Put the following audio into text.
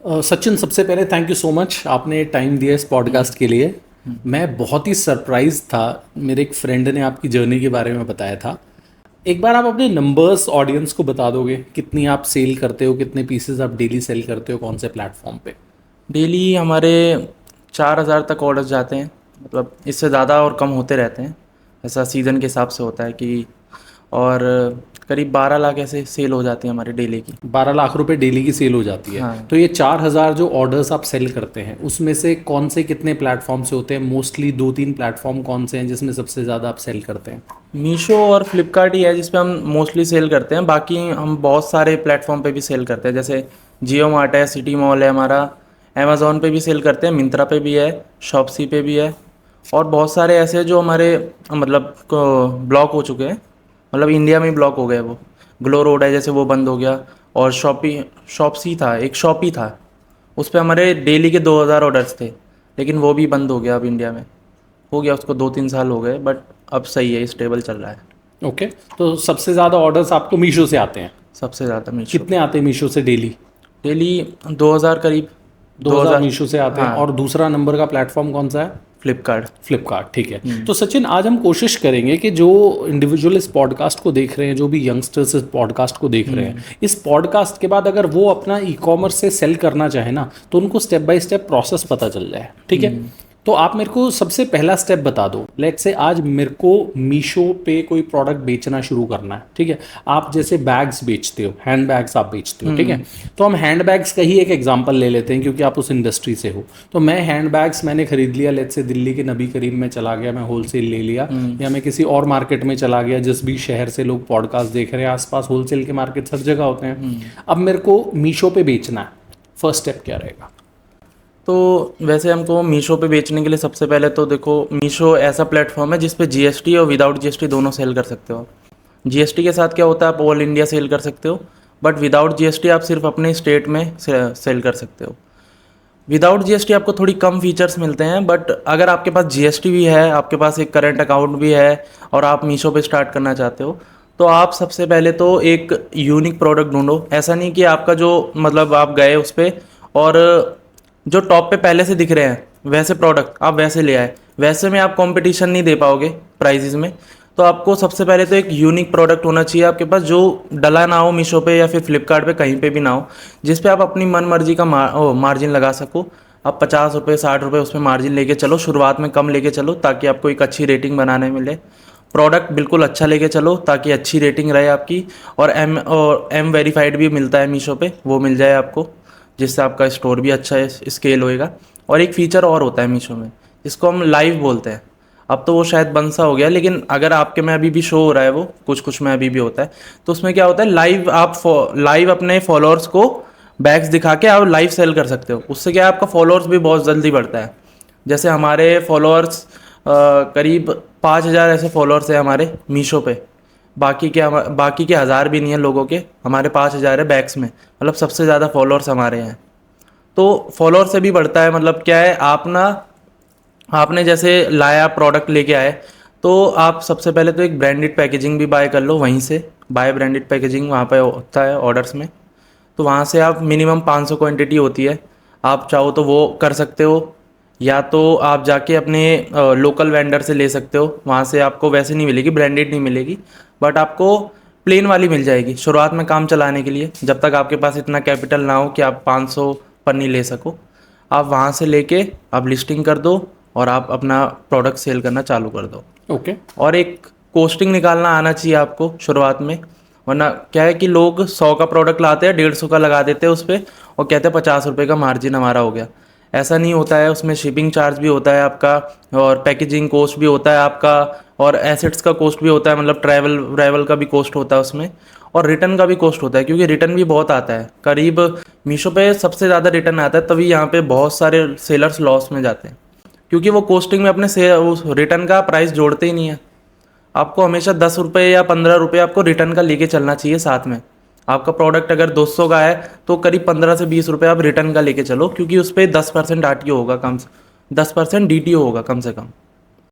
सचिन, सबसे पहले thank you so much, आपने टाइम दिया इस पॉडकास्ट के लिए। मैं बहुत ही सरप्राइज था। मेरे एक फ्रेंड ने आपकी जर्नी के बारे में बताया था। एक बार आप अपने नंबर्स ऑडियंस को बता दोगे, कितनी आप सेल करते हो, कितने पीसेस आप डेली सेल करते हो, कौन से प्लेटफॉर्म पे? डेली हमारे 4,000 तक ऑर्डर्स जाते हैं। मतलब इससे ज़्यादा और कम होते रहते हैं, ऐसा सीज़न के हिसाब से होता है कि। और करीब 12 लाख ऐसे सेल हो जाती है हमारे डेली की। 12 लाख रुपए डेली की सेल हो जाती है। हाँ। तो ये 4,000 जो ऑर्डर्स आप सेल करते हैं, उसमें से कौन से कितने प्लेटफॉर्म से होते हैं? मोस्टली 2-3 प्लेटफॉर्म कौन से हैं जिसमें सबसे ज़्यादा आप सेल करते हैं? मीशो और फ्लिपकार्ट ही है जिस पे हम मोस्टली सेल करते हैं। बाकी हम बहुत सारे प्लेटफॉर्म पे भी सेल करते हैं, जैसे जियो मार्ट है, सिटी मॉल है हमारा। अमेज़ॉन पे भी सेल करते हैं, मिंत्रा पे भी है, शॉप्सी पे भी है। और बहुत सारे ऐसे जो हमारे मतलब ब्लॉक हो चुके हैं, मतलब इंडिया में ही ब्लॉक हो गए। वो ग्लो रोड है जैसे, वो बंद हो गया। और शॉप्सी था, एक शॉपी था, उस पे हमारे डेली के 2,000 ऑर्डर्स थे, लेकिन वो भी बंद हो गया अब इंडिया में। हो गया उसको 2-3 साल हो गए, बट अब सही है, स्टेबल चल रहा है। ओके। तो सबसे ज़्यादा ऑर्डर्स आपको मीशो से आते हैं? सबसे ज़्यादा मीशो कितने पे। आते हैं मीशो से डेली? डेली 2,000 करीब। 2,000 2,000। मीशो से आते हैं। हाँ। और दूसरा नंबर का प्लेटफॉर्म कौन सा है? फ्लिपकार्ट। फ्लिपकार्ट, ठीक है। तो सचिन, आज हम कोशिश करेंगे कि जो इंडिविजुअल इस पॉडकास्ट को देख रहे हैं, जो भी यंगस्टर्स इस पॉडकास्ट को देख रहे हैं, इस पॉडकास्ट के बाद अगर वो अपना ई कॉमर्स से सेल करना चाहे ना, तो उनको स्टेप बाय स्टेप प्रोसेस पता चल जाए, ठीक है? तो आप मेरे को सबसे पहला स्टेप बता दो। लेट्स से आज मेरे को मीशो पे कोई प्रोडक्ट बेचना शुरू करना है, ठीक है? आप जैसे बैग्स बेचते हो, हैंड बैग्स आप बेचते हो, ठीक है? तो हम हैंड बैग्स का ही एक एग्जांपल ले लेते हैं, क्योंकि आप उस इंडस्ट्री से हो। तो मैं हैंड बैग्स मैंने खरीद लिया, लेट्स से दिल्ली के नबी करीम में चला गया, मैं होलसेल ले लिया, या मैं किसी और मार्केट में चला गया, जिस भी शहर से लोग पॉडकास्ट देख रहे हैं, आसपास होलसेल के मार्केट हर जगह होते हैं। अब मेरे को मीशो पे बेचना है, फर्स्ट स्टेप क्या रहेगा? तो वैसे हमको मीशो पे बेचने के लिए सबसे पहले तो देखो, मीशो ऐसा प्लेटफॉर्म है जिस पे जीएसटी और विदाउट जीएसटी दोनों सेल कर सकते हो। जीएसटी के साथ क्या होता है, आप ऑल इंडिया सेल कर सकते हो, बट विदाउट जीएसटी आप सिर्फ अपने स्टेट में सेल कर सकते हो। विदाउट जीएसटी आपको थोड़ी कम फीचर्स मिलते हैं, बट अगर आपके पास जीएसटी भी है, आपके पास एक करंट अकाउंट भी है, और आप मीशो पे स्टार्ट करना चाहते हो, तो आप सबसे पहले तो एक यूनिक प्रोडक्ट ढूंढो। ऐसा नहीं कि आपका जो मतलब आप गए उस पर और जो टॉप पे पहले से दिख रहे हैं वैसे प्रोडक्ट आप वैसे ले आए, वैसे में आप कंपटीशन नहीं दे पाओगे प्राइसेस में। तो आपको सबसे पहले तो एक यूनिक प्रोडक्ट होना चाहिए आपके पास, जो डला ना हो मीशो पे या फिर फ्लिपकार्ट पे, कहीं पे भी ना हो, जिस पे आप अपनी मन मर्जी का मार्जिन लगा सको। आप 50 रुपये 60 रुपये उसमें मार्जिन लेके चलो, शुरुआत में कम लेके चलो, ताकि आपको एक अच्छी रेटिंग बनाने मिले। प्रोडक्ट बिल्कुल अच्छा लेके चलो ताकि अच्छी रेटिंग रहे आपकी। और एम वेरीफाइड भी मिलता है मीशो पे, वो मिल जाए आपको, जिससे आपका स्टोर भी अच्छा है, स्केल होएगा। और एक फ़ीचर और होता है मीशो में, जिसको हम लाइव बोलते हैं। अब तो वो शायद बंद सा हो गया, लेकिन अगर आपके में अभी भी शो हो रहा है, वो कुछ कुछ में अभी भी होता है। तो उसमें क्या होता है, लाइव आप लाइव अपने फॉलोअर्स को बैग्स दिखा के आप लाइव सेल कर सकते हो। उससे क्या है, आपका फॉलोअर्स भी बहुत जल्दी बढ़ता है। जैसे हमारे फॉलोअर्स करीब 5,000 ऐसे फॉलोअर्स हैं हमारे मीशो पे। बाकी के 1,000 भी नहीं है लोगों के, हमारे 5,000 है बैग्स में, मतलब सबसे ज़्यादा फॉलोअर्स हमारे हैं। तो फॉलोअर से भी बढ़ता है। मतलब क्या है, आपने जैसे लाया प्रोडक्ट लेके आए, तो आप सबसे पहले तो एक ब्रांडेड पैकेजिंग भी बाय कर लो वहीं से। बाय ब्रांडेड पैकेजिंग वहाँ पे होता है ऑर्डर्स में, तो वहाँ से आप मिनिमम 500 क्वांटिटी होती है, आप चाहो तो वो कर सकते हो। या तो आप जाके अपने लोकल वेंडर से ले सकते हो, वहाँ से आपको वैसे नहीं मिलेगी, ब्रांडेड नहीं मिलेगी, बट आपको प्लेन वाली मिल जाएगी शुरुआत में काम चलाने के लिए, जब तक आपके पास इतना कैपिटल ना हो कि आप 500 पन्नी ले सको। आप वहाँ से लेके आप लिस्टिंग कर दो और आप अपना प्रोडक्ट सेल करना चालू कर दो। ओके। और एक कोस्टिंग निकालना आना चाहिए आपको शुरुआत में, वरना क्या है कि लोग 100 का प्रोडक्ट लाते हैं, 150 का लगा देते हैं उस पर, और कहते हैं 50 रुपये का मार्जिन हमारा हो गया। ऐसा नहीं होता है, उसमें शिपिंग चार्ज भी होता है आपका, और पैकेजिंग कॉस्ट भी होता है आपका, और एसेट्स का कॉस्ट भी होता है, मतलब ट्रैवल का भी कॉस्ट होता है उसमें, और रिटर्न का भी कॉस्ट होता है, क्योंकि रिटर्न भी बहुत आता है। करीब मीशो पे सबसे ज़्यादा रिटर्न आता है, तभी यहाँ पे बहुत सारे सेलर्स लॉस में जाते हैं, क्योंकि वो कॉस्टिंग में अपने से उस रिटर्न का प्राइस जोड़ते ही नहीं है। आपको हमेशा 10 रुपये या 15 रुपये आपको रिटर्न का लेके चलना चाहिए साथ में। आपका प्रोडक्ट अगर 200 का है, तो करीब 15 से 20 रुपये आप रिटर्न का लेके चलो, क्योंकि उस पर 10% आरटीओ होगा, 10% डीटीओ होगा कम से कम।